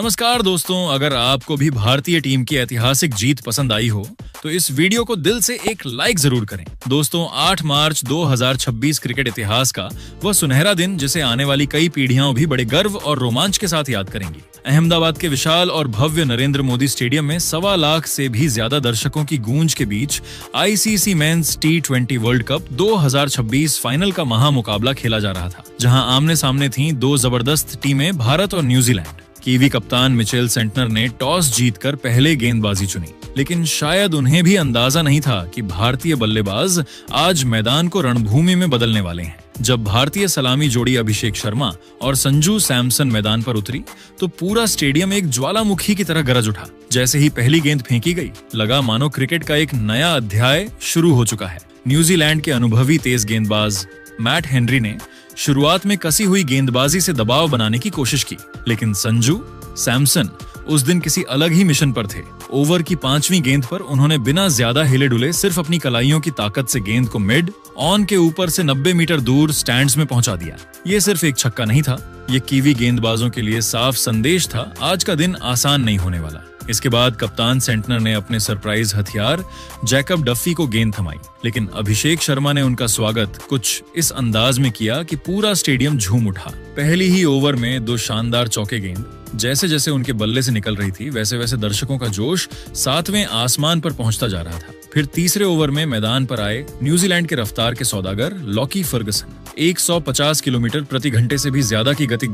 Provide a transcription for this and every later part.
नमस्कार दोस्तों, अगर आपको भी भारतीय टीम की ऐतिहासिक जीत पसंद आई हो तो इस वीडियो को दिल से एक लाइक जरूर करें। दोस्तों, 8 मार्च 2026 क्रिकेट इतिहास का वह सुनहरा दिन जिसे आने वाली कई पीढ़ियां भी बड़े गर्व और रोमांच के साथ याद करेंगी। अहमदाबाद के विशाल और भव्य नरेंद्र मोदी स्टेडियम में 1.25 लाख से भी ज्यादा दर्शकों की गूंज के बीच ICC men's T20 world cup 2026 final का महामुकाबला खेला जा रहा था, जहां आमने सामने थीं दो जबरदस्त टीमें, भारत और न्यूजीलैंड। कीवी कप्तान मिचेल सेंटनर ने टॉस जीतकर पहले गेंदबाजी चुनी, लेकिन शायद उन्हें भी अंदाजा नहीं था कि भारतीय बल्लेबाज आज मैदान को रणभूमि में बदलने वाले हैं। जब भारतीय सलामी जोड़ी अभिषेक शर्मा और संजू सैमसन मैदान पर उतरी तो पूरा स्टेडियम एक ज्वालामुखी की तरह गरज उठा। जैसे ही पहली गेंद फेंकी गई, लगा मानो क्रिकेट का एक नया अध्याय शुरू हो चुका है। न्यूजीलैंड के अनुभवी तेज गेंदबाज मैट हेनरी ने शुरुआत में कसी हुई गेंदबाजी से दबाव बनाने की कोशिश की, लेकिन संजू सैमसन उस दिन किसी अलग ही मिशन पर थे। ओवर की 5वीं गेंद पर उन्होंने बिना ज्यादा हिले डुले सिर्फ अपनी कलाइयों की ताकत से गेंद को मिड ऑन के ऊपर से 90 मीटर दूर स्टैंड्स में पहुंचा दिया। ये सिर्फ एक छक्का नहीं था, ये कीवी गेंदबाजों के लिए साफ संदेश था, आज का दिन आसान नहीं होने वाला। इसके बाद कप्तान सेंटनर ने अपने सरप्राइज हथियार जैकब डफी को गेंद थमाई, लेकिन अभिषेक शर्मा ने उनका स्वागत कुछ इस अंदाज में किया कि पूरा स्टेडियम झूम उठा। पहली ही ओवर में 2 शानदार चौके गेंद जैसे जैसे उनके बल्ले से निकल रही थी, वैसे वैसे दर्शकों का जोश 7वें आसमान पर पहुंचता जा रहा था। फिर तीसरे ओवर में मैदान पर आए न्यूजीलैंड के रफ्तार के सौदागर लॉकी फर्गसन। 150 किलोमीटर प्रति घंटे से भी ज्यादा की गति,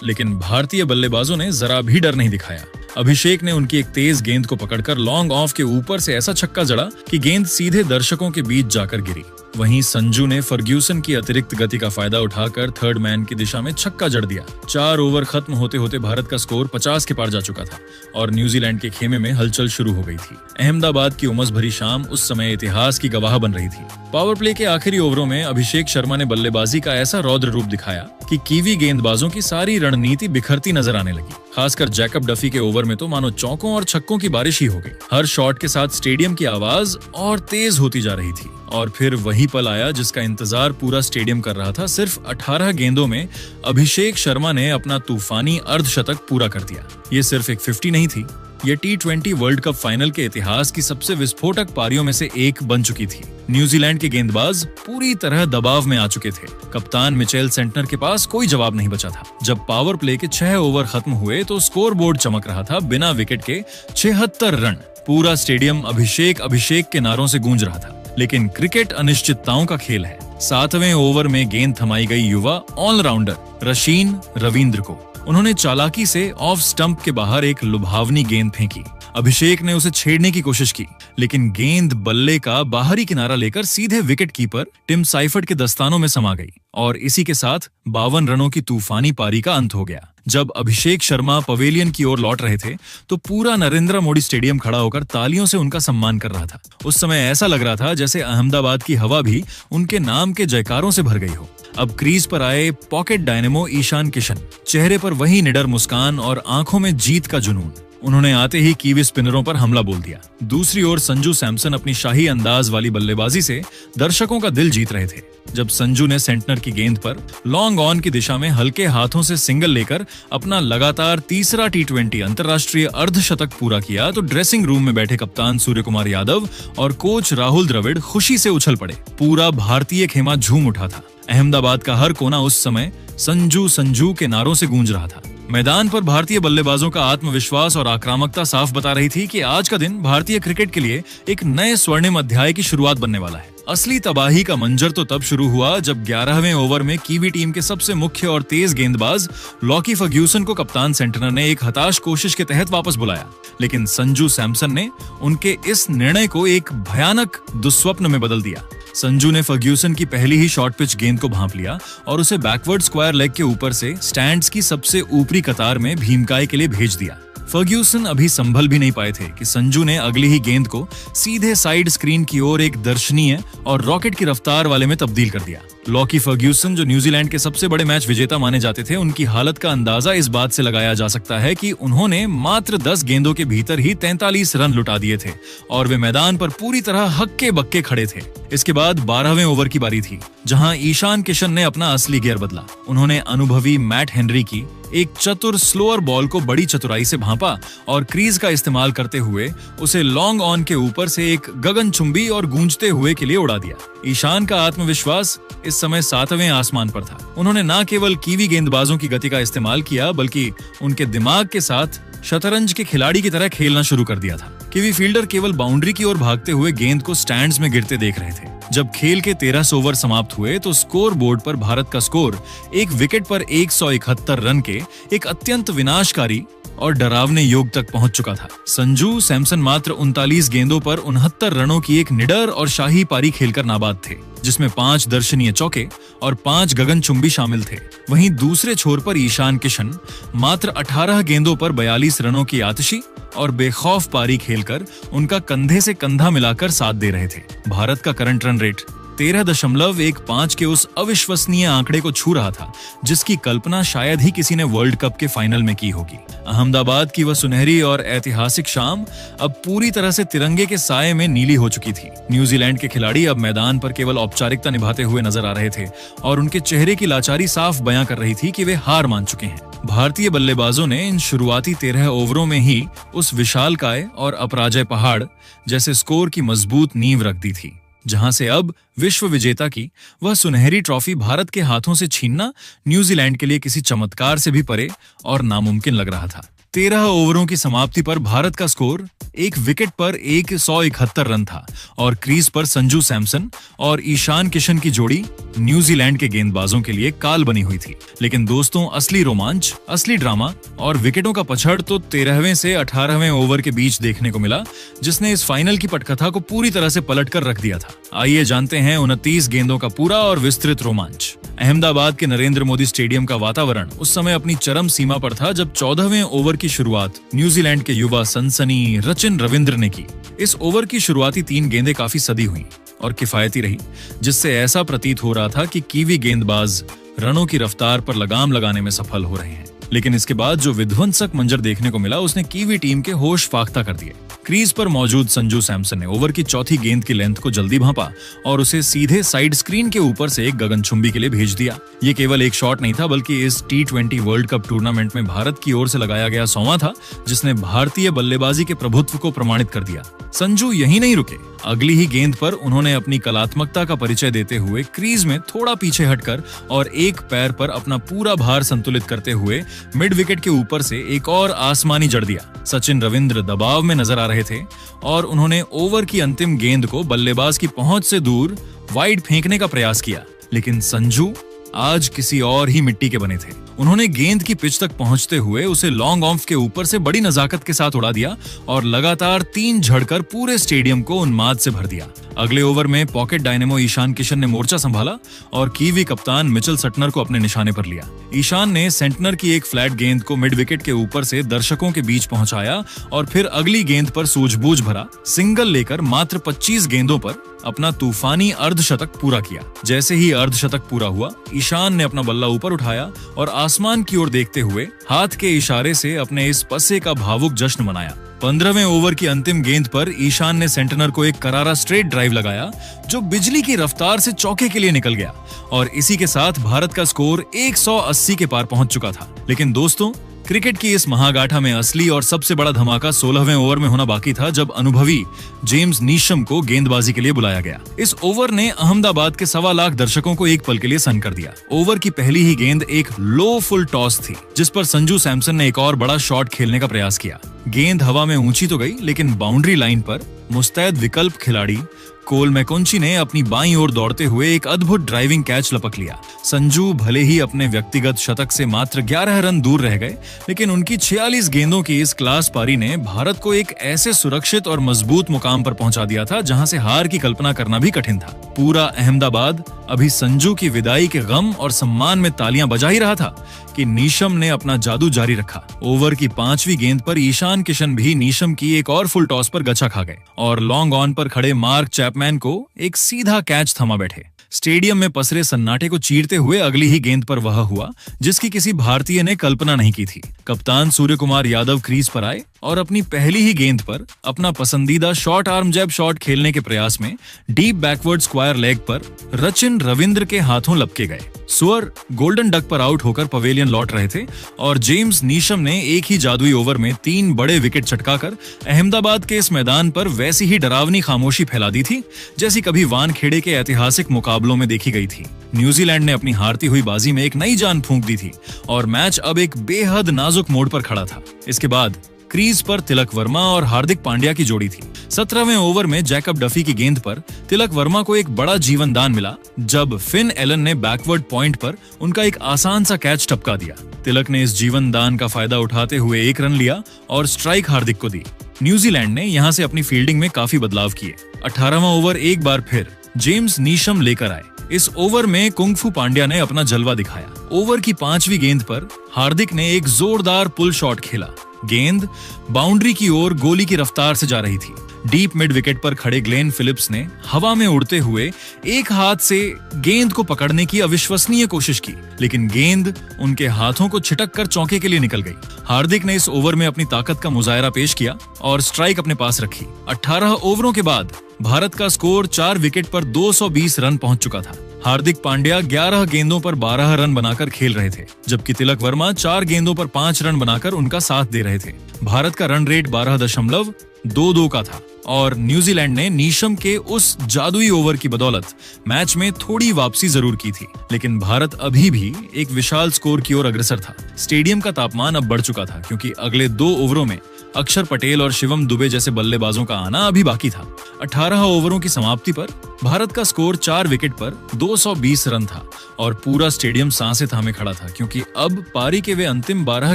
लेकिन भारतीय बल्लेबाजों ने जरा भी डर नहीं दिखाया। अभिषेक ने उनकी एक तेज गेंद को पकड़कर लॉन्ग ऑफ के ऊपर से ऐसा छक्का जड़ा कि गेंद सीधे दर्शकों के बीच जाकर गिरी। वहीं संजू ने फर्ग्यूसन की अतिरिक्त गति का फायदा उठाकर थर्ड मैन की दिशा में छक्का जड़ दिया। 4 ओवर खत्म होते होते भारत का स्कोर 50 के पार जा चुका था और न्यूजीलैंड के खेमे में हलचल शुरू हो गई थी। अहमदाबाद की उमस भरी शाम उस समय इतिहास की गवाह बन रही थी। पावर प्ले के आखिरी ओवरों में अभिषेक शर्मा ने बल्लेबाजी का ऐसा रौद्र रूप दिखाया कि कीवी गेंदबाजों की सारी रणनीति बिखरती नजर आने लगी। खासकर जैकब डफी के ओवर में तो मानो चौकों और छक्कों की बारिश ही हो गई। हर शॉट के साथ स्टेडियम की आवाज और तेज होती जा रही थी। और फिर वही पल आया जिसका इंतजार पूरा स्टेडियम कर रहा था। सिर्फ 18 गेंदों में अभिषेक शर्मा ने अपना तूफानी अर्धशतक पूरा कर दिया। ये सिर्फ एक 50 नहीं थी, ये T20 वर्ल्ड कप फाइनल के इतिहास की सबसे विस्फोटक पारियों में से एक बन चुकी थी। न्यूजीलैंड के गेंदबाज पूरी तरह दबाव में आ चुके थे। कप्तान मिचेल सेंटनर के पास कोई जवाब नहीं बचा था। जब पावर प्ले के 6 ओवर खत्म हुए तो स्कोर बोर्ड चमक रहा था बिना विकेट के 76 रन। पूरा स्टेडियम अभिषेक के नारों से गूंज रहा था। लेकिन क्रिकेट अनिश्चितताओं का खेल है। 7वें ओवर में गेंद थमाई गई युवा ऑलराउंडर रशीन रविंद्र को। उन्होंने चालाकी से ऑफ स्टंप के बाहर एक लुभावनी गेंद फेंकी। अभिषेक ने उसे छेड़ने की कोशिश की, लेकिन गेंद बल्ले का बाहरी किनारा लेकर सीधे विकेट कीपर टिम साइफर्ट के दस्तानों में समा गई और इसी के साथ 52 रनों की तूफानी पारी का अंत हो गया। जब अभिषेक शर्मा पवेलियन की ओर लौट रहे थे तो पूरा नरेंद्र मोदी स्टेडियम खड़ा होकर तालियों से उनका सम्मान कर रहा था। उस समय ऐसा लग रहा था जैसे अहमदाबाद की हवा भी उनके नाम के जयकारों से भर गई हो। अब क्रीज पर आए पॉकेट डायनेमो ईशान किशन, चेहरे पर वही निडर मुस्कान और आंखों में जीत का जुनून। उन्होंने आते ही कीवी स्पिनरों पर हमला बोल दिया। दूसरी ओर संजू सैमसन अपनी शाही अंदाज वाली बल्लेबाजी से दर्शकों का दिल जीत रहे थे। जब संजू ने सेंटनर की गेंद पर लॉन्ग ऑन की दिशा में हल्के हाथों से सिंगल लेकर अपना लगातार तीसरा T20 अंतर्राष्ट्रीय अर्धशतक पूरा किया तो ड्रेसिंग रूम में बैठे कप्तान सूर्य कुमार यादव और कोच राहुल द्रविड़ खुशी से उछल पड़े। पूरा भारतीय खेमा झूम उठा था। अहमदाबाद का हर कोना उस समय संजू संजू के नारों से गूंज रहा था। मैदान पर भारतीय बल्लेबाजों का आत्मविश्वास और आक्रामकता साफ बता रही थी कि आज का दिन भारतीय क्रिकेट के लिए एक नए स्वर्णिम अध्याय की शुरुआत बनने वाला है। असली तबाही का मंजर तो तब शुरू हुआ जब 11वें ओवर में कीवी टीम के सबसे मुख्य और तेज गेंदबाज लॉकी फर्ग्यूसन को कप्तान सेंटनर ने एक हताश कोशिश के तहत वापस बुलाया, लेकिन संजू सैमसन ने उनके इस निर्णय को एक भयानक दुस्वप्न में बदल दिया। संजू ने फर्ग्यूसन की पहली ही शॉर्ट पिच गेंद को भांप लिया और उसे बैकवर्ड स्क्वायर लेग के ऊपर से स्टैंड्स की सबसे ऊपरी कतार में भीमकाय के लिए भेज दिया। फर्ग्यूसन अभी संभल भी नहीं पाए थे कि संजू ने अगली ही गेंद को सीधे साइड स्क्रीन की ओर एक दर्शनीय और रॉकेट की रफ्तार वाले में तब्दील कर दिया। लॉकी फर्ग्यूसन, जो न्यूजीलैंड के सबसे बड़े मैच विजेता माने जाते थे, उनकी हालत का अंदाजा इस बात से लगाया जा सकता है कि उन्होंने मात्र 10 गेंदों के भीतर ही 43 रन लुटा दिए थे और वे मैदान पर पूरी तरह हक्के बक्के खड़े थे। इसके बाद 12वें ओवर की बारी थी, जहां ईशान किशन ने अपना असली गियर बदला। उन्होंने अनुभवी मैट हेनरी की एक चतुर स्लोअर बॉल को बड़ी चतुराई से भांपा और क्रीज का इस्तेमाल करते हुए उसे लॉन्ग ऑन के ऊपर से एक गगनचुंबी और गूंजते हुए के लिए उड़ा दिया। ईशान का आत्मविश्वास इस समय 7वें आसमान पर था। उन्होंने न केवल कीवी गेंदबाजों की गति का इस्तेमाल किया बल्कि उनके दिमाग के साथ शतरंज के खिलाड़ी की तरह खेलना शुरू कर दिया था। कीवी फील्डर केवल बाउंड्री की ओर भागते हुए गेंद को स्टैंड्स में गिरते देख रहे थे। जब खेल के 13 ओवर समाप्त हुए तो स्कोर बोर्ड पर भारत का स्कोर एक विकेट पर 171 रन के एक अत्यंत विनाशकारी और डरावने योग तक पहुंच चुका था। संजू सैमसन मात्र 39 गेंदों पर 69 रनों की एक निडर और शाही पारी खेलकर नाबाद थे, जिसमें 5 दर्शनीय चौके और 5 गगनचुंबी शामिल थे। वहीं दूसरे छोर पर ईशान किशन मात्र 18 गेंदों पर 42 रनों की आतिशी और बेखौफ पारी खेलकर उनका कंधे से कंधा मिलाकर साथ दे रहे थे। भारत का करंट रन रेट 13.15 के उस अविश्वसनीय आंकड़े को छू रहा था जिसकी कल्पना शायद ही किसी ने वर्ल्ड कप के फाइनल में की होगी। अहमदाबाद की वह सुनहरी और ऐतिहासिक शाम अब पूरी तरह से तिरंगे के साये में नीली हो चुकी थी। न्यूजीलैंड के खिलाड़ी अब मैदान पर केवल औपचारिकता निभाते हुए नजर आ रहे थे और उनके चेहरे की लाचारी साफ बयां कर रही थी कि वे हार मान चुके हैं। भारतीय बल्लेबाजों ने इन शुरुआती 13 ओवरों में ही उस विशालकाय और अपराजय पहाड़ जैसे स्कोर की मजबूत नींव रख दी थी, जहां से अब विश्व विजेता की वह सुनहरी ट्रॉफी भारत के हाथों से छीनना न्यूजीलैंड के लिए किसी चमत्कार से भी परे और नामुमकिन लग रहा था। 13 ओवरों की समाप्ति पर भारत का स्कोर एक विकेट पर 171 रन था और क्रीज पर संजू सैमसन और ईशान किशन की जोड़ी न्यूजीलैंड के गेंदबाजों के लिए काल बनी हुई थी। लेकिन दोस्तों, असली रोमांच, असली ड्रामा और विकेटों का पछड़ तो 13वें से 18वें ओवर के बीच देखने को मिला, जिसने इस फाइनल की पटकथा को पूरी तरह से पलट कर रख दिया था। आइए जानते हैं 29 गेंदों का पूरा और विस्तृत रोमांच। अहमदाबाद के नरेंद्र मोदी स्टेडियम का वातावरण उस समय अपनी चरम सीमा पर था जब 14वें ओवर की शुरुआत न्यूजीलैंड के युवा सनसनी सचिन रविंद्र ने की। इस ओवर की शुरुआती 3 गेंदें काफी सदी हुई और किफायती रही, जिससे ऐसा प्रतीत हो रहा था कि कीवी गेंदबाज रनों की रफ्तार पर लगाम लगाने में सफल हो रहे हैं। लेकिन इसके बाद जो विध्वंसक मंजर देखने को मिला उसने कीवी टीम के होश फाख्ता कर दिए। क्रीज पर मौजूद संजू सैमसन ने ओवर की चौथी गेंद की लेंथ को जल्दी भांपा और उसे सीधे साइड स्क्रीन के ऊपर से एक गगनचुंबी के लिए भेज दिया। ये केवल एक शॉट नहीं था बल्कि इस T20 वर्ल्ड कप टूर्नामेंट में भारत की ओर से लगाया गया 100वां था, जिसने भारतीय बल्लेबाजी के प्रभुत्व को प्रमाणित कर दिया। संजू यहीं नहीं रुके। अगली ही गेंद पर उन्होंने अपनी कलात्मकता का परिचय देते हुए क्रीज में थोड़ा पीछे हटकर और एक पैर पर अपना पूरा भार संतुलित करते हुए मिड विकेट के ऊपर से एक और आसमानी जड़ दिया। सचिन रविंद्र दबाव में नजर आ रहे थे और उन्होंने ओवर की अंतिम गेंद को बल्लेबाज की पहुंच से दूर वाइड फेंकने का प्रयास किया, लेकिन संजू आज किसी और ही मिट्टी के बने थे। उन्होंने गेंद की पिच तक पहुंचते हुए उसे लॉन्ग ऑफ के ऊपर से बड़ी नजाकत के साथ उड़ा दिया और लगातार 3 झड़कर पूरे स्टेडियम को उन्माद से भर दिया। अगले ओवर में पॉकेट डायनेमो ईशान किशन ने मोर्चा संभाला और कीवी कप्तान मिचेल सटनर को अपने निशाने पर लिया। ईशान ने सेंटनर की एक फ्लैट गेंद को मिड विकेट के ऊपर से दर्शकों के बीच पहुंचाया और फिर अगली गेंद पर सूझबूझ भरा सिंगल लेकर मात्र 25 गेंदों पर अपना तूफानी अर्धशतक पूरा किया। जैसे ही अर्धशतक पूरा हुआ, ईशान ने अपना बल्ला ऊपर उठाया और आसमान की ओर देखते हुए हाथ के इशारे से अपने इस पसे का भावुक जश्न मनाया। 15वें ओवर की अंतिम गेंद पर ईशान ने सेंटनर को एक करारा स्ट्रेट ड्राइव लगाया जो बिजली की रफ्तार से चौके के लिए निकल गया और इसी के साथ भारत का स्कोर 180 के पार पहुंच चुका था। लेकिन दोस्तों, क्रिकेट की इस महागाथा में असली और सबसे बड़ा धमाका 16वें ओवर में होना बाकी था, जब अनुभवी जेम्स नीशम को गेंदबाजी के लिए बुलाया गया। इस ओवर ने अहमदाबाद के 1.25 लाख दर्शकों को एक पल के लिए सन्न कर दिया। ओवर की पहली ही गेंद एक लो फुल टॉस थी, जिस पर संजू सैमसन ने एक और बड़ा शॉट खेलने का प्रयास किया। गेंद हवा में ऊंची तो गई, लेकिन बाउंड्री लाइन पर मुस्तैद विकल्प खिलाड़ी कोल मैकोंची ने अपनी बाईं ओर दौड़ते हुए एक अद्भुत ड्राइविंग कैच लपक लिया। संजू भले ही अपने व्यक्तिगत शतक से मात्र 11 रन दूर रह गए, लेकिन उनकी 46 गेंदों की इस क्लास पारी ने भारत को एक ऐसे सुरक्षित और मजबूत मुकाम पर पहुंचा दिया था जहां से हार की कल्पना करना भी कठिन था। पूरा अहमदाबाद अभी संजू की विदाई के गम और सम्मान में तालियां बजा ही रहा था कि नीशम ने अपना जादू जारी रखा। ओवर की 5वीं गेंद पर ईशान किशन भी नीशम की एक और फुल टॉस पर गचा खा गए और लॉन्ग ऑन पर खड़े मार्क चैपमैन को एक सीधा कैच थमा बैठे। स्टेडियम में पसरे सन्नाटे को चीरते हुए अगली ही गेंद पर वह हुआ जिसकी किसी भारतीय ने कल्पना नहीं की थी। कप्तान सूर्य कुमार यादव क्रीज पर आए और अपनी पहली ही गेंद पर अपना पसंदीदा शॉर्ट आर्म जैब शॉट खेलने के प्रयास में डीप बैकवर्ड स्क्वायर लेग पर सचिन रविंद्र के हाथों लपके गए। सुअर गोल्डन डक पर आउट होकर पवेलियन लौट रहे थे और जेम्स नीशम ने एक ही जादुई ओवर में 3 बड़े विकेट चटकाकर अहमदाबाद के इस मैदान पर वैसी ही डरावनी खामोशी फैला दी थी जैसी कभी वानखेड़े के ऐतिहासिक मुकाबलों में देखी गई थी। न्यूजीलैंड ने अपनी हारती हुई बाजी में एक नई जान फूंक दी थी और मैच अब एक बेहद नाजुक मोड़ पर खड़ा था। इसके बाद क्रीज पर तिलक वर्मा और हार्दिक पांड्या की जोड़ी थी। 17वें ओवर में जैकब डफी की गेंद पर तिलक वर्मा को एक बड़ा जीवन दान मिला जब फिन एलन ने बैकवर्ड पॉइंट पर उनका एक आसान सा कैच टपका दिया। तिलक ने इस जीवन दान का फायदा उठाते हुए 1 रन लिया और स्ट्राइक हार्दिक को दी। न्यूजीलैंड ने यहां से अपनी फील्डिंग में काफी बदलाव किए। 18वां ओवर एक बार फिर जेम्स नीशम लेकर आए। इस ओवर में कुंगफू पांड्या ने अपना जलवा दिखाया। ओवर की 5वीं गेंद पर हार्दिक ने एक जोरदार पुल शॉट खेला। गेंद बाउंड्री की ओर गोली की रफ्तार से जा रही थी। डीप मिड विकेट पर खड़े ग्लेन फिलिप्स ने हवा में उड़ते हुए एक हाथ से गेंद को पकड़ने की अविश्वसनीय कोशिश की, लेकिन गेंद उनके हाथों को छिटक कर चौके के लिए निकल गई। हार्दिक ने इस ओवर में अपनी ताकत का मुजाहरा पेश किया और स्ट्राइक अपने पास रखी। 18 ओवरों के बाद भारत का स्कोर 4 विकेट पर 220 रन पहुंच चुका था। हार्दिक पांड्या 11 गेंदों पर 12 रन बनाकर खेल रहे थे, जबकि तिलक वर्मा 4 गेंदों पर 5 रन बनाकर उनका साथ दे रहे थे। भारत का रन रेट 12.22 का था और न्यूजीलैंड ने नीशम के उस जादुई ओवर की बदौलत मैच में थोड़ी वापसी जरूर की थी, लेकिन भारत अभी भी एक विशाल स्कोर की ओर अग्रसर था। स्टेडियम का तापमान अब बढ़ चुका था क्योंकि अगले 2 ओवरों में अक्षर पटेल और शिवम दुबे जैसे बल्लेबाजों का आना अभी बाकी था। 18 ओवरों की समाप्ति पर भारत का स्कोर 4 विकेट पर 220 रन था और पूरा स्टेडियम सांसें थामे खड़ा था क्योंकि अब पारी के वे अंतिम 12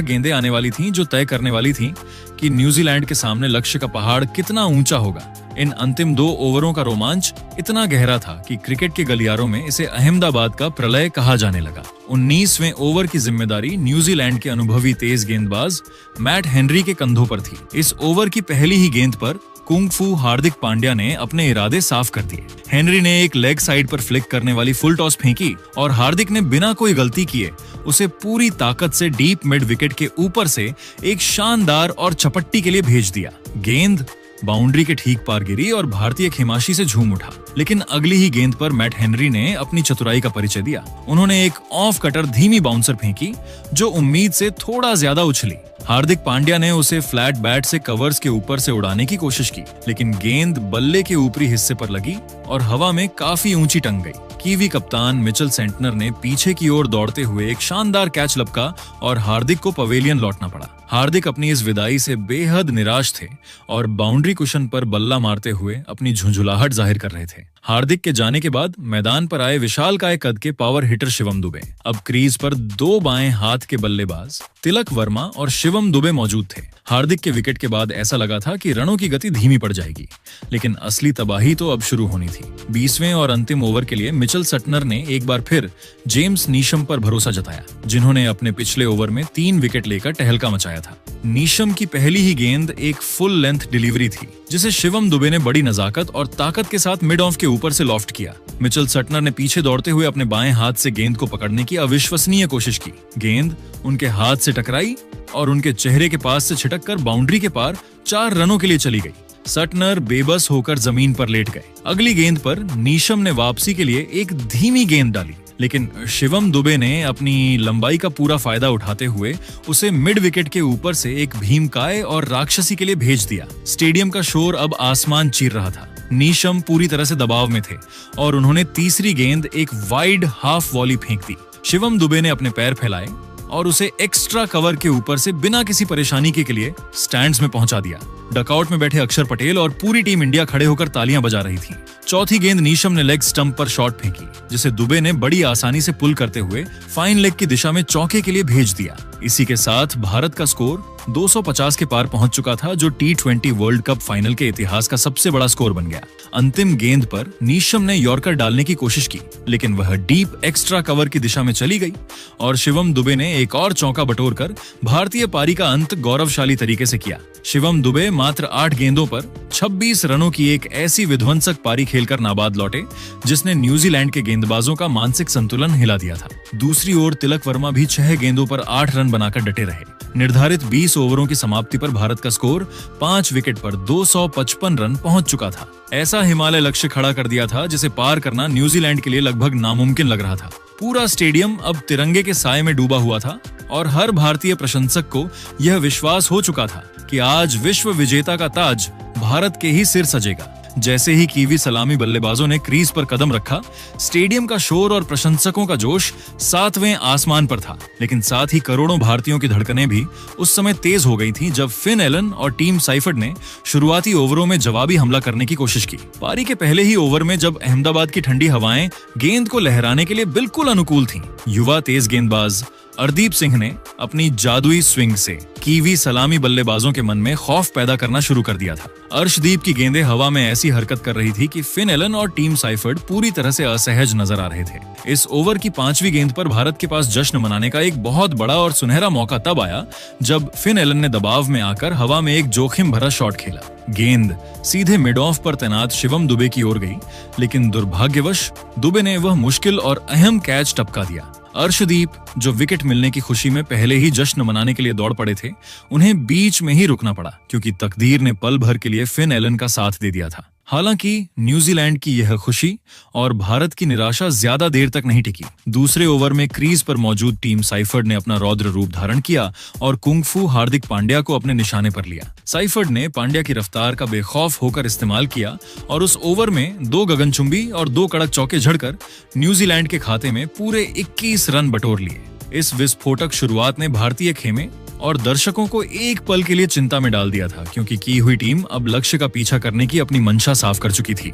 गेंदें आने वाली थीं जो तय करने वाली थीं कि न्यूजीलैंड के सामने लक्ष्य का पहाड़ कितना ऊंचा होगा। इन अंतिम 2 ओवरों का रोमांच इतना गहरा था कि क्रिकेट के गलियारों में इसे अहमदाबाद का प्रलय कहा जाने लगा। 19वें ओवर की जिम्मेदारी न्यूजीलैंड के अनुभवी तेज गेंदबाज मैट हेनरी के कंधों पर थी। इस ओवर की पहली ही गेंद पर कुंगफू हार्दिक पांड्या ने अपने इरादे साफ कर दिए। हेनरी ने एक लेग साइड पर फ्लिक करने वाली फुल टॉस फेंकी और हार्दिक ने बिना कोई गलती किए उसे पूरी ताकत से डीप मिड विकेट के ऊपर से एक शानदार और चपट्टी के लिए भेज दिया। गेंद बाउंड्री के ठीक पार गिरी और भारतीय खेमाशी से झूम उठा, लेकिन अगली ही गेंद पर मैट हेनरी ने अपनी चतुराई का परिचय दिया। उन्होंने एक ऑफ कटर धीमी बाउंसर फेंकी जो उम्मीद से थोड़ा ज्यादा उछली। हार्दिक पांड्या ने उसे फ्लैट बैट से कवर्स के ऊपर से उड़ाने की कोशिश की, लेकिन गेंद बल्ले के ऊपरी हिस्से पर लगी और हवा में काफी ऊंची टंग गई। कीवी कप्तान मिचेल सेंटनर ने पीछे की ओर दौड़ते हुए एक शानदार कैच लपका और हार्दिक को पवेलियन लौटना पड़ा। हार्दिक अपनी इस विदाई से बेहद निराश थे और बाउंड्री कुशन पर बल्ला मारते हुए अपनी झुंझुलाहट जाहिर कर रहे थे। हार्दिक के जाने के बाद मैदान पर आए विशालकाय कद के पावर हिटर शिवम दुबे। अब क्रीज पर 2 बाएं हाथ के बल्लेबाज तिलक वर्मा और शिवम दुबे मौजूद थे। हार्दिक के विकेट के बाद ऐसा लगा था कि रनों की गति धीमी पड़ जाएगी, लेकिन असली तबाही तो अब शुरू होनी थी। 20वें और अंतिम ओवर के लिए मिचेल सेंटनर ने एक बार फिर जेम्स नीशम पर भरोसा जताया, जिन्होंने अपने पिछले ओवर में 3 विकेट लेकर टहलका मचाया था। नीशम की पहली ही गेंद एक फुल लेंथ डिलीवरी थी, जिसे शिवम दुबे ने बड़ी नजाकत और ताकत के साथ मिड ऑफ के ऊपर से लॉफ्ट किया। मिचेल सेंटनर ने पीछे दौड़ते हुए अपने बाएं हाथ से गेंद को पकड़ने की अविश्वसनीय कोशिश की। गेंद उनके हाथ से टकराई और उनके चेहरे के पास से छिटककर बाउंड्री के पार 4 रनों के लिए चली गई। सेंटनर बेबस होकर जमीन पर लेट गए। अगली गेंद पर नीशम ने वापसी के लिए एक धीमी गेंद डाली, लेकिन शिवम दुबे ने अपनी लंबाई का पूरा फायदा उठाते हुए उसे मिड विकेट के ऊपर से एक भीमकाय और राक्षसी के लिए भेज दिया। स्टेडियम का शोर अब आसमान चीर रहा था। नीशम पूरी तरह से दबाव में थे और उन्होंने तीसरी गेंद एक वाइड हाफ वॉली फेंक दी। शिवम दुबे ने अपने पैर फैलाए और उसे एक्स्ट्रा कवर के ऊपर से बिना किसी परेशानी के लिए स्टैंड्स में पहुंचा दिया। डकआउट में बैठे अक्षर पटेल और पूरी टीम इंडिया खड़े होकर तालियां बजा रही थी। चौथी गेंद नीशम ने लेग स्टंप पर शॉट फेंकी, जिसे दुबे ने बड़ी आसानी से पुल करते हुए फाइन लेग की दिशा में चौके के लिए भेज दिया। इसी के साथ भारत का स्कोर 250 के पार पहुंच चुका था, जो T20 वर्ल्ड कप फाइनल के इतिहास का सबसे बड़ा स्कोर बन गया। अंतिम गेंद पर नीशम ने यॉर्कर डालने की कोशिश की, लेकिन वह डीप एक्स्ट्रा कवर की दिशा में चली गई और शिवम दुबे ने एक और चौका बटोरकर भारतीय पारी का अंत गौरवशाली तरीके से किया। शिवम दुबे मात्र 8 गेंदों पर 26 रनों की एक ऐसी विध्वंसक पारी खेलकर नाबाद लौटे, जिसने न्यूजीलैंड के गेंदबाजों का मानसिक संतुलन हिला दिया था। दूसरी ओर तिलक वर्मा भी 6 गेंदों पर 8 रन बनाकर डटे रहे। निर्धारित 20 ओवरों की समाप्ति पर भारत का स्कोर 5 विकेट पर 255 रन पहुंच चुका था। ऐसा हिमालय लक्ष्य खड़ा कर दिया था जिसे पार करना न्यूजीलैंड के लिए लगभग नामुमकिन लग रहा था। पूरा स्टेडियम अब तिरंगे के साए में डूबा हुआ था और हर भारतीय प्रशंसक को यह विश्वास हो चुका था कि आज विश्व विजेता का ताज भारत के ही सिर सजेगा। जैसे ही कीवी सलामी बल्लेबाजों ने क्रीज पर कदम रखा, स्टेडियम का शोर और प्रशंसकों का जोश 7वें आसमान पर था। लेकिन साथ ही करोड़ों भारतीयों की धड़कनें भी उस समय तेज हो गई थीं जब फिन एलन और टीम साइफर्ड ने शुरुआती ओवरों में जवाबी हमला करने की कोशिश की। पारी के पहले ही ओवर में जब अहमदाबाद की ठंडी हवाएं गेंद को लहराने के लिए बिल्कुल अनुकूल थीं, युवा तेज गेंदबाज अर्दीप सिंह ने अपनी जादुई स्विंग से कीवी सलामी बल्लेबाजों के मन में खौफ पैदा करना शुरू कर दिया था। अर्शदीप की गेंदें हवा में ऐसी हरकत कर रही थी कि फिन एलन और टीम साइफर्ड पूरी तरह से असहज नजर आ रहे थे। इस ओवर की 5वीं गेंद पर भारत के पास जश्न मनाने का एक बहुत बड़ा और सुनहरा मौका तब आया जब फिन एलन ने दबाव में आकर हवा में एक जोखिम भरा शॉट खेला। गेंद सीधे मिड ऑफ पर तैनात शिवम दुबे की ओर गई, लेकिन दुर्भाग्यवश दुबे ने वह मुश्किल और अहम कैच टपका दिया। अर्शदीप, जो विकेट मिलने की खुशी में पहले ही जश्न मनाने के लिए दौड़ पड़े थे, उन्हें बीच में ही रुकना पड़ा क्योंकि तकदीर ने पल भर के लिए फिन एलन का साथ दे दिया था। हालांकि न्यूजीलैंड की यह खुशी और भारत की निराशा ज्यादा देर तक नहीं टिकी। दूसरे ओवर में क्रीज पर मौजूद टीम साइफर्ड ने अपना रौद्र रूप धारण किया और कुंगफू हार्दिक पांड्या को अपने निशाने पर लिया। साइफर्ड ने पांड्या की रफ्तार का बेखौफ होकर इस्तेमाल किया और उस ओवर में 2 गगनचुंबी और 2 कड़क चौके झड़कर न्यूजीलैंड के खाते में पूरे 21 रन बटोर लिए। इस विस्फोटक शुरुआत ने भारतीय खेमे और दर्शकों को एक पल के लिए चिंता में डाल दिया था क्योंकि की हुई टीम अब लक्ष्य का पीछा करने की अपनी मंशा साफ कर चुकी थी।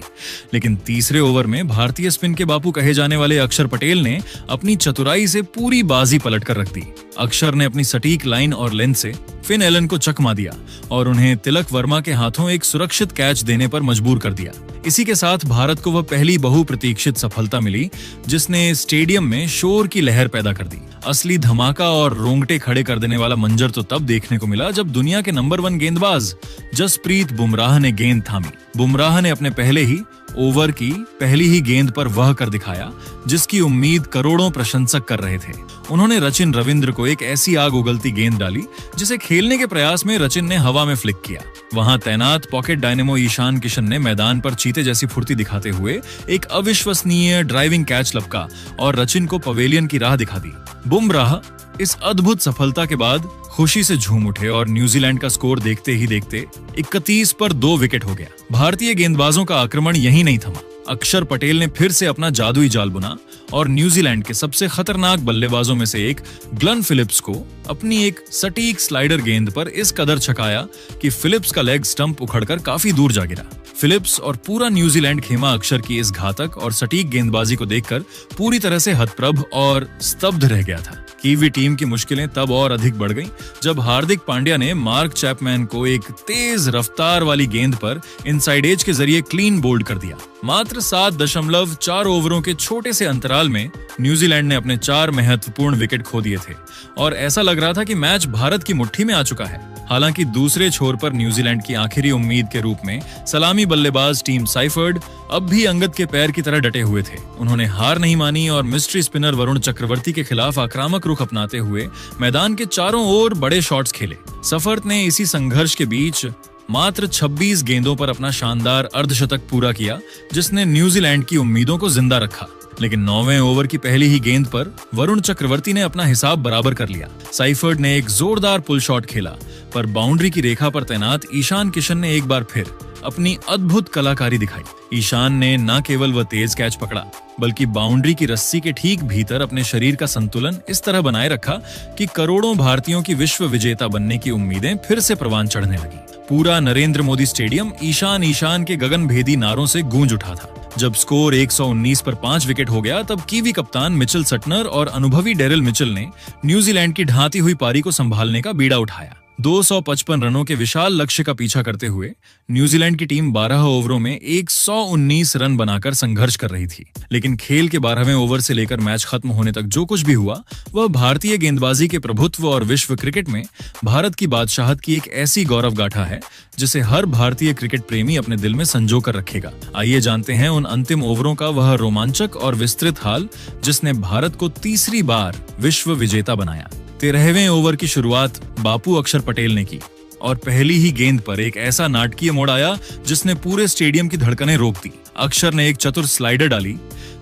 लेकिन तीसरे ओवर में भारतीय स्पिन के बापू कहे जाने वाले अक्षर पटेल ने अपनी चतुराई से पूरी बाजी पलट कर रख दी। अक्षर ने अपनी सटीक लाइन और लेंथ से फिन एलन को चकमा दिया और उन्हें तिलक वर्मा के हाथों एक सुरक्षित कैच देने पर मजबूर कर दिया। इसी के साथ भारत को वह पहली बहुप्रतीक्षित सफलता मिली जिसने स्टेडियम में शोर की लहर पैदा कर दी। असली धमाका और रोंगटे खड़े कर देने वाला मंजर तो तब देखने को मिला जब दुनिया के नंबर 1 गेंदबाज जसप्रीत बुमराह ने गेंद थामी। बुमराह ने अपने पहले ही ओवर की पहली ही गेंद पर वह कर दिखाया जिसकी उम्मीद करोड़ों प्रशंसक कर रहे थे। उन्होंने रचिन रविंद्र को एक ऐसी आग उगलती गेंद डाली जिसे खेलने के प्रयास में रचिन ने हवा में फ्लिक किया। वहां तैनात पॉकेट डायनेमो ईशान किशन ने मैदान पर चीते जैसी फुर्ती दिखाते हुए एक अविश्वसनीय ड्राइविंग कैच लपका और रचिन को पवेलियन की राह दिखा दी। बुमराह इस अद्भुत सफलता के बाद खुशी से झूम उठे और न्यूजीलैंड का स्कोर देखते ही देखते 31 पर 2 विकेट हो गया। भारतीय गेंदबाजों का आक्रमण यहीं नहीं थमा। अक्षर पटेल ने फिर से अपना जादुई जाल बुना और न्यूजीलैंड के सबसे खतरनाक बल्लेबाजों में से एक ग्लेन फिलिप्स को अपनी एक सटीक स्लाइडर गेंद पर इस कदर छकाया कि फिलिप्स का लेग स्टंप उखड़कर काफी दूर जा गिरा। फिलिप्स और पूरा न्यूजीलैंड खेमा अक्षर की इस घातक और सटीक गेंदबाजी को देखकर पूरी तरह से हतप्रभ और स्तब्ध रह गया था। कीवी टीम की मुश्किलें तब और अधिक बढ़ गईं जब हार्दिक पांड्या ने मार्क चैपमैन को एक तेज रफ्तार वाली गेंद पर इनसाइड एज के जरिए क्लीन बोल्ड कर दिया। मात्र 7.4 ओवरों के छोटे से अंतराल में न्यूजीलैंड ने अपने 4 महत्वपूर्ण विकेट खो दिए थे और ऐसा लग रहा था कि मैच भारत की मुट्ठी में आ चुका है। हालांकि दूसरे छोर पर न्यूजीलैंड की आखिरी उम्मीद के रूप में सलामी बल्लेबाज टीम साइफर्ड अब भी अंगद के पैर की तरह डटे हुए थे। उन्होंने हार नहीं मानी और मिस्ट्री स्पिनर वरुण चक्रवर्ती के खिलाफ आक्रामक रुख अपनाते हुए मैदान के चारों ओर बड़े शॉट्स खेले। सफर्त ने इसी संघर्ष के बीच मात्र 26 गेंदों पर अपना शानदार अर्धशतक पूरा किया जिसने न्यूजीलैंड की उम्मीदों को जिंदा रखा। लेकिन 9वें ओवर की पहली ही गेंद पर वरुण चक्रवर्ती ने अपना हिसाब बराबर कर लिया। साइफर्ड ने एक जोरदार पुल शॉट खेला पर बाउंड्री की रेखा पर तैनात ईशान किशन ने एक बार फिर अपनी अद्भुत कलाकारी दिखाई। ईशान ने न केवल वह तेज कैच पकड़ा बल्कि बाउंड्री की रस्सी के ठीक भीतर अपने शरीर का संतुलन इस तरह बनाए रखा कि करोड़ों भारतीयों की विश्व विजेता बनने की उम्मीदें फिर से परवान चढ़ने लगी। पूरा नरेंद्र मोदी स्टेडियम ईशान ईशान के गगनभेदी नारों से गूंज उठा था। जब स्कोर 119 पर 5 विकेट हो गया तब कीवी कप्तान मिचेल सटनर और अनुभवी डेरिल मिचेल ने न्यूजीलैंड की ढाती हुई पारी को संभालने का बीड़ा उठाया। 255 रनों के विशाल लक्ष्य का पीछा करते हुए न्यूजीलैंड की टीम 12 ओवरों में 119 रन बनाकर संघर्ष कर रही थी। लेकिन खेल के 12वें ओवर से लेकर मैच खत्म होने तक जो कुछ भी हुआ वह भारतीय गेंदबाजी के प्रभुत्व और विश्व क्रिकेट में भारत की बादशाहत की एक ऐसी गौरव गाथा है जिसे हर भारतीय क्रिकेट प्रेमी अपने दिल में संजो कर रखेगा। आइए जानते हैं उन अंतिम ओवरों का वह रोमांचक और विस्तृत हाल जिसने भारत को तीसरी बार विश्व विजेता बनाया। 13वें ओवर की शुरुआत बापू अक्षर पटेल ने की और पहली ही गेंद पर एक ऐसा नाटकीय मोड़ आया जिसने पूरे स्टेडियम की धड़कनें रोक दी। अक्षर ने एक चतुर स्लाइडर डाली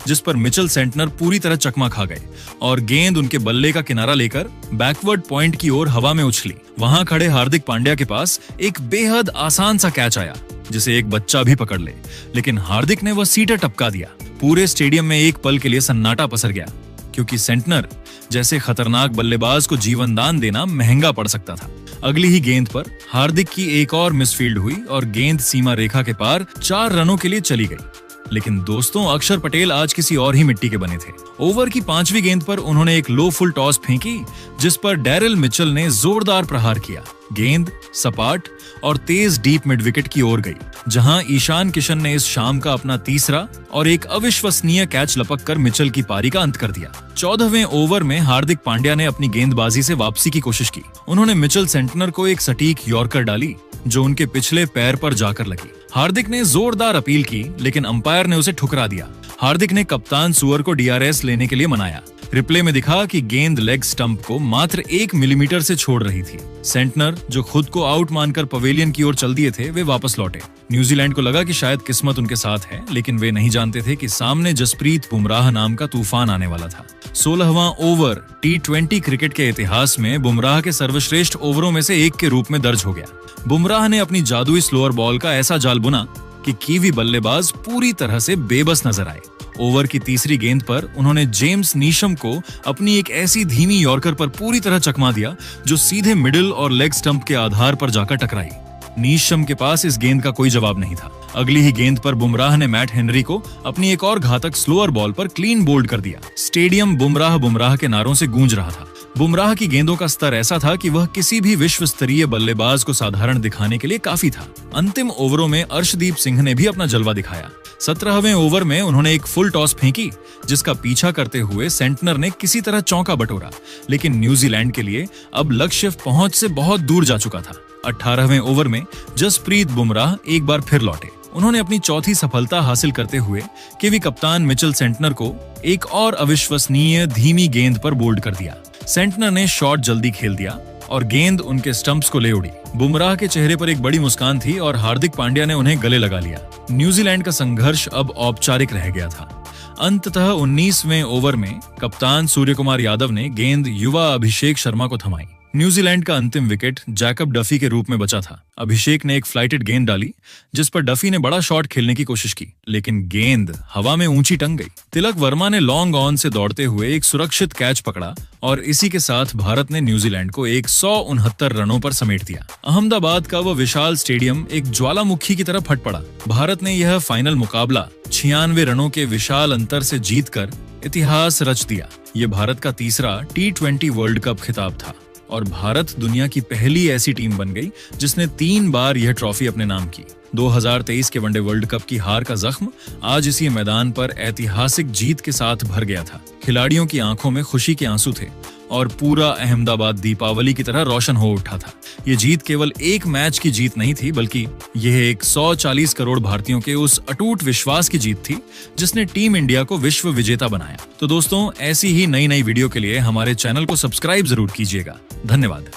जिस पर मिचेल सेंटनर पूरी तरह चकमा खा गए और गेंद उनके बल्ले का किनारा लेकर बैकवर्ड पॉइंट की ओर हवा में उछली। वहां खड़े हार्दिक पांड्या के पास एक बेहद आसान सा कैच आया जिसे एक बच्चा भी पकड़ ले, लेकिन हार्दिक ने वह सीधा टपका दिया। पूरे स्टेडियम में एक पल के लिए सन्नाटा पसर गया क्योंकि सेंटनर जैसे खतरनाक बल्लेबाज को जीवन दान देना महंगा पड़ सकता था। अगली ही गेंद पर हार्दिक की एक और मिसफील्ड हुई और गेंद सीमा रेखा के पार 4 रनों के लिए चली गई। लेकिन दोस्तों, अक्षर पटेल आज किसी और ही मिट्टी के बने थे। ओवर की 5वीं गेंद पर उन्होंने एक लो फुल टॉस फेंकी जिस पर डैरिल मिचेल ने जोरदार प्रहार किया। गेंद सपाट और तेज डीप मिड विकेट की ओर गई, जहां ईशान किशन ने इस शाम का अपना तीसरा और एक अविश्वसनीय कैच लपककर मिचेल की पारी का अंत कर दिया। 14वें ओवर में हार्दिक पांड्या ने अपनी गेंदबाजी से वापसी की कोशिश की। उन्होंने मिचेल सेंटनर को एक सटीक यॉर्कर डाली जो उनके पिछले पैर पर जाकर लगी। हार्दिक ने जोरदार अपील की लेकिन अंपायर ने उसे ठुकरा दिया। हार्दिक ने कप्तान सुअर को डीआरएस लेने के लिए मनाया। रिप्ले में दिखा कि गेंद लेग स्टंप को मात्र 1 मिलीमीटर से छोड़ रही थी। सेंटनर, जो खुद को आउट मानकर पवेलियन की ओर चल दिए थे, वे वापस लौटे। न्यूजीलैंड को लगा कि शायद किस्मत उनके साथ है, लेकिन वे नहीं जानते थे कि सामने जसप्रीत बुमराह नाम का तूफान आने वाला था। 16वां ओवर T20 क्रिकेट के इतिहास में बुमराह के सर्वश्रेष्ठ ओवरों में से एक के रूप में दर्ज हो गया। बुमराह ने अपनी जादुई स्लोअर बॉल का ऐसा जाल बुना कि कीवी बल्लेबाज पूरी तरह से बेबस नजर आए। ओवर की तीसरी गेंद पर उन्होंने जेम्स नीशम को अपनी एक ऐसी धीमी यॉर्कर पर पूरी तरह चकमा दिया जो सीधे मिडिल और लेग स्टंप के आधार पर जाकर टकराई। नीशम के पास इस गेंद का कोई जवाब नहीं था। अगली ही गेंद पर बुमराह ने मैट हेनरी को अपनी एक और घातक स्लोअर बॉल पर क्लीन बोल्ड कर दिया। स्टेडियम बुमराह के नारों से गूंज रहा था। बुमराह की गेंदों का स्तर ऐसा था कि वह किसी भी विश्व स्तरीय बल्लेबाज को साधारण दिखाने के लिए काफी था। अंतिम ओवरों में अर्शदीप सिंह ने भी अपना जलवा दिखाया। 17वें ओवर में उन्होंने एक फुल टॉस फेंकी जिसका पीछा करते हुए सेंटनर ने किसी तरह चौका बटोरा, लेकिन न्यूजीलैंड के लिए अब लक्ष्य पहुंच से बहुत दूर जा चुका था। 18वें ओवर में जसप्रीत बुमराह एक बार फिर लौटे। उन्होंने अपनी चौथी सफलता हासिल करते हुए कीवी कप्तान मिचेल सेंटनर को एक और अविश्वसनीय धीमी गेंद पर बोल्ड कर दिया। सेंटनर ने शॉट जल्दी खेल दिया और गेंद उनके स्टंप्स को ले उड़ी। बुमराह के चेहरे पर एक बड़ी मुस्कान थी और हार्दिक पांड्या ने उन्हें गले लगा लिया। न्यूजीलैंड का संघर्ष अब औपचारिक रह गया था। अंततः 19वें ओवर में कप्तान सूर्यकुमार यादव ने गेंद युवा अभिषेक शर्मा को थमाई। न्यूजीलैंड का अंतिम विकेट जैकब डफी के रूप में बचा था। अभिषेक ने एक फ्लाइटेड गेंद डाली जिस पर डफी ने बड़ा शॉट खेलने की कोशिश की, लेकिन गेंद हवा में ऊंची टंग गई। तिलक वर्मा ने लॉन्ग ऑन से दौड़ते हुए एक सुरक्षित कैच पकड़ा और इसी के साथ भारत ने न्यूजीलैंड को 169 रनों पर समेट दिया। अहमदाबाद का वह विशाल स्टेडियम एक ज्वालामुखी की तरह फट पड़ा। भारत ने यह फाइनल मुकाबला 96 रनों के विशाल अंतर से जीतकर इतिहास रच दिया। ये भारत का तीसरा T20 वर्ल्ड कप खिताब था और भारत दुनिया की पहली ऐसी टीम बन गई जिसने 3 बार यह ट्रॉफी अपने नाम की। 2023 के वनडे वर्ल्ड कप की हार का जख्म आज इसी मैदान पर ऐतिहासिक जीत के साथ भर गया था। खिलाड़ियों की आंखों में खुशी के आंसू थे और पूरा अहमदाबाद दीपावली की तरह रोशन हो उठा था। ये जीत केवल एक मैच की जीत नहीं थी, बल्कि यह 140 करोड़ भारतीयों के उस अटूट विश्वास की जीत थी जिसने टीम इंडिया को विश्व विजेता बनाया। तो दोस्तों, ऐसी ही नई वीडियो के लिए हमारे चैनल को सब्सक्राइब जरूर कीजिएगा। धन्यवाद।